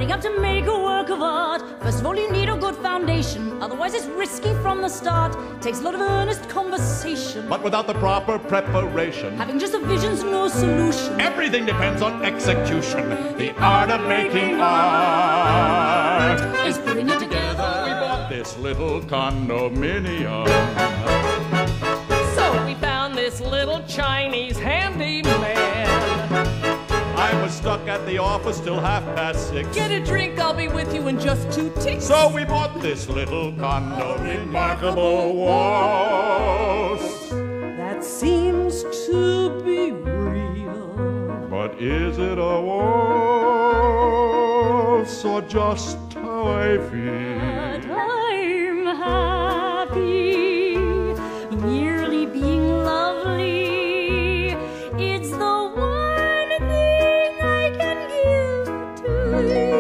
Starting up to make a work of art, first of all you need a good foundation, otherwise it's risky from the start. Takes a lot of earnest conversation, but without the proper preparation, having just a vision's no solution. Everything depends on execution. The art of making art is putting it together. We bought this little condominium, so we found this little Chinese handyman. I was stuck at the office till 6:30. Get a drink, I'll be with you in just 2 ticks. So we bought this little condo, remarkable waltz. That seems to be real. But is it a waltz or just how I feel? But I'm happy, merely being lovely. It's the one thing I can give to you.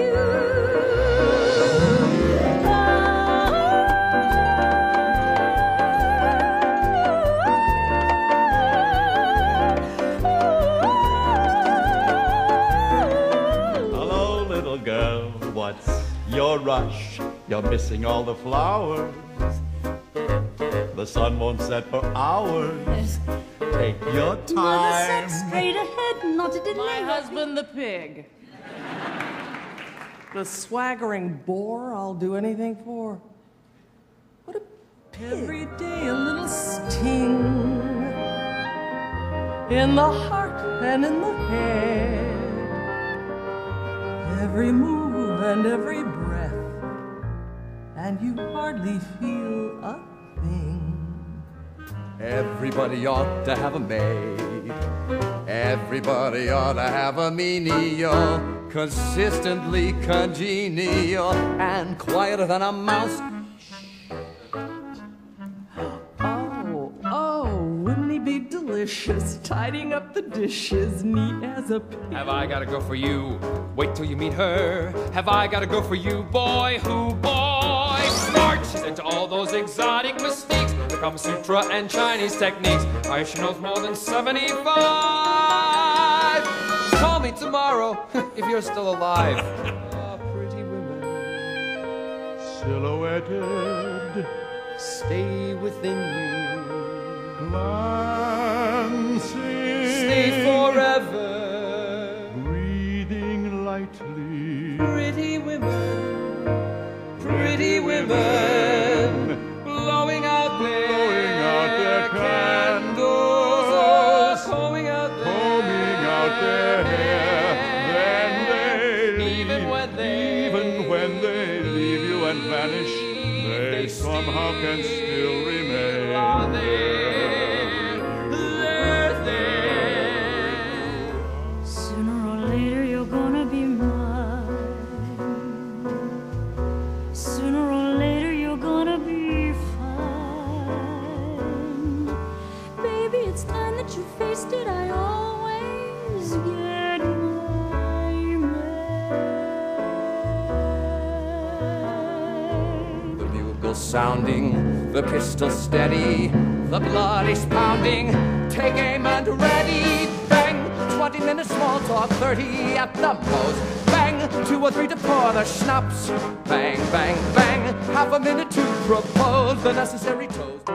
Hello, little girl, what's your rush? You're missing all the flowers. The sun won't set for hours. Take your time. Mother said straight ahead, not to delay. My husband the pig. The swaggering bore I'll do anything for. What a pig. Every day a little sting in the heart and in the head. Every move and every breath, and you hardly feel a thing. Everybody ought to have a maid. Everybody ought to have a menial, consistently congenial and quieter than a mouse. Oh, wouldn't he be delicious, tidying up the dishes, neat as a pig? Have I gotta go for you? Wait till you meet her. Have I gotta go for you, boy? Who, boy? Smart! She's into all those exotic mistakes, the Kama Sutra and Chinese techniques. I she knows more than 75. Call me tomorrow if you're still alive. Ah, pretty women, Silhouetted, stay within you. glancing, Stay forever. breathing lightly. Pretty women, pretty women, blowing out their candles, oh, combing out their hair. Then they even when they leave you and vanish, they somehow can still remain. They're there. Sooner or later you're gonna be mine. Sooner or later you're gonna be fine. Baby, it's time that you faced it. I always get my man. The bugle sounding, the pistol steady, the blood is pounding. Take aim and ready. Bang! 20 minutes small talk, 30 at the most. Bang! 2 or 3 to pour the schnapps. Bang, bang, bang! Half a minute to propose the necessary toast.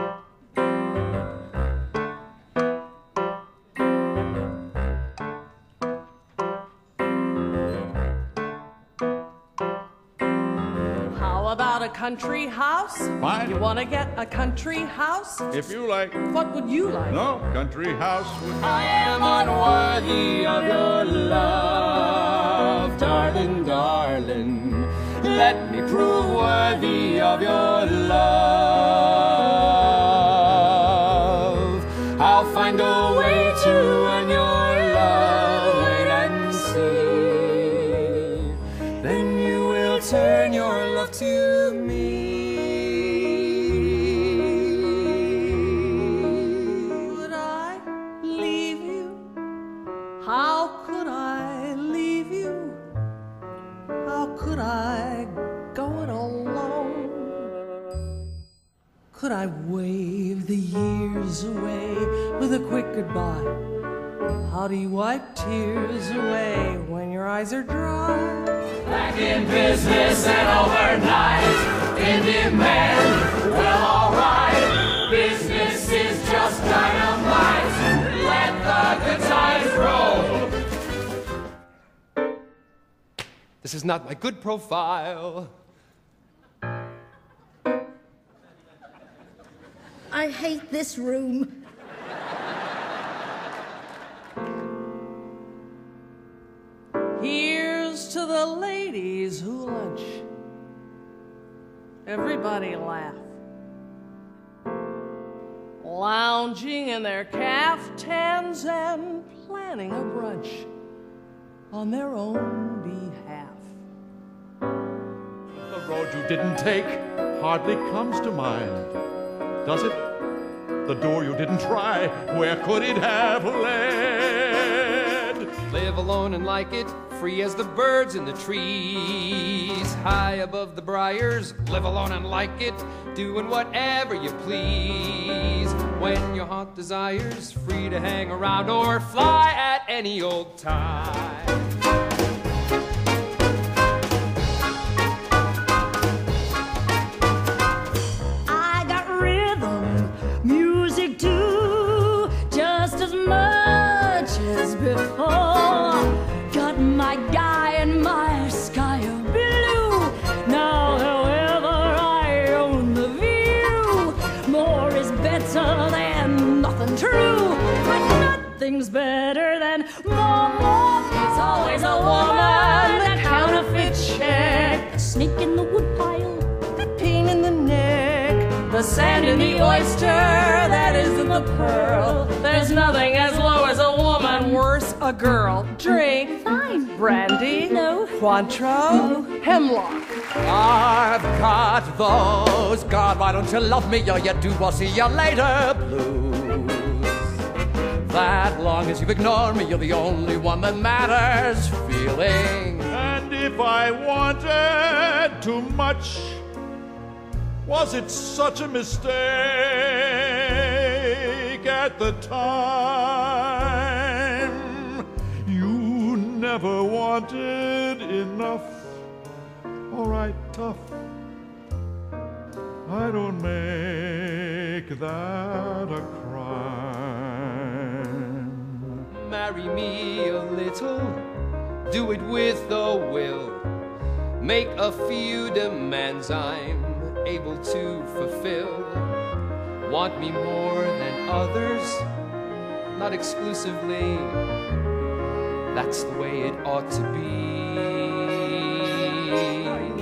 How about a country house? Fine. You wanna get a country house? If you like. What would you like? No, country house would. I am unworthy of your love, darling, darling. Let me prove worthy of your love. I'll find a way to earn your love. Wait and see. Then you will turn your love to me. Would I leave you? How could I leave you? How could I go it alone? Could I wave the years away with a quick goodbye? How do you wipe tears away when your eyes are dry? back in business and overnight in demand. Well, all right, business is just dynamite. Let the good times roll. This is not my good profile. I hate this room. Here's to the ladies who lunch. Everybody laugh. Lounging in their caftans and planning a brunch on their own behalf. The road you didn't take hardly comes to mind, does it? The door you didn't try, where could it have led? Live alone and like it, free as the birds in the trees. High above the briars, live alone and like it, doing whatever you please. When your heart desires, free to hang around or fly at any old time. I got rhythm, music too, just as much as before. Got my guy and my sky of blue. Now, however, I own the view. More is better than nothing true, but nothing's better than more. It's always a woman, that counterfeit check. A snake in the woodpile, The pain in the neck, the sand in the oyster that is in the pearl. There's nothing as low as a woman, worse a girl. Drink. fine. Brandy. No. Cointreau. No. Hemlock. I've got those, God, why don't you love me, or you do, I'll see you later blues. That long as you ignore me, you're the only one that matters, feeling. And if I wanted too much, was it such a mistake at the time? You never wanted enough. All right, tough. I don't make that a crime. Marry me a little, do it with a will. Make a few demands I'm able to fulfill. Want me more than others, not exclusively. That's the way it ought to be.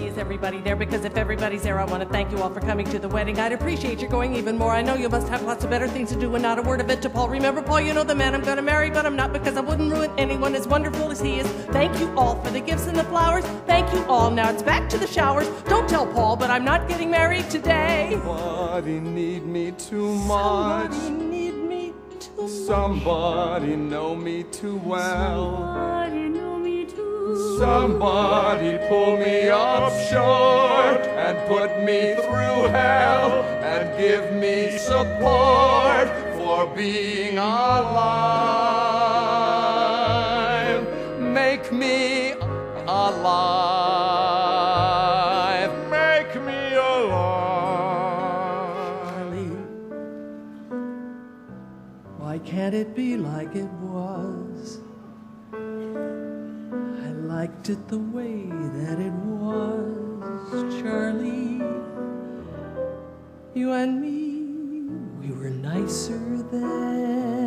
Is everybody there? Because if everybody's there, I want to thank you all for coming to the wedding. I'd appreciate your going even more. I know you must have lots of better things to do, and not a word of it to Paul. Remember, Paul, you know the man I'm going to marry, but I'm not, because I wouldn't ruin anyone as wonderful as he is. Thank you all for the gifts and the flowers. Thank you all. Now it's back to the showers. Don't tell Paul, but I'm not getting married today. Somebody need me too much. Somebody need me too much. Somebody know me too well. Somebody know me too. Somebody pull me up short and put me through hell and give me support for being alive. Make me alive. Make me alive. Charlie, why can't it be like it was? I liked it the way that it was, Charlie. You and me, we were nicer then.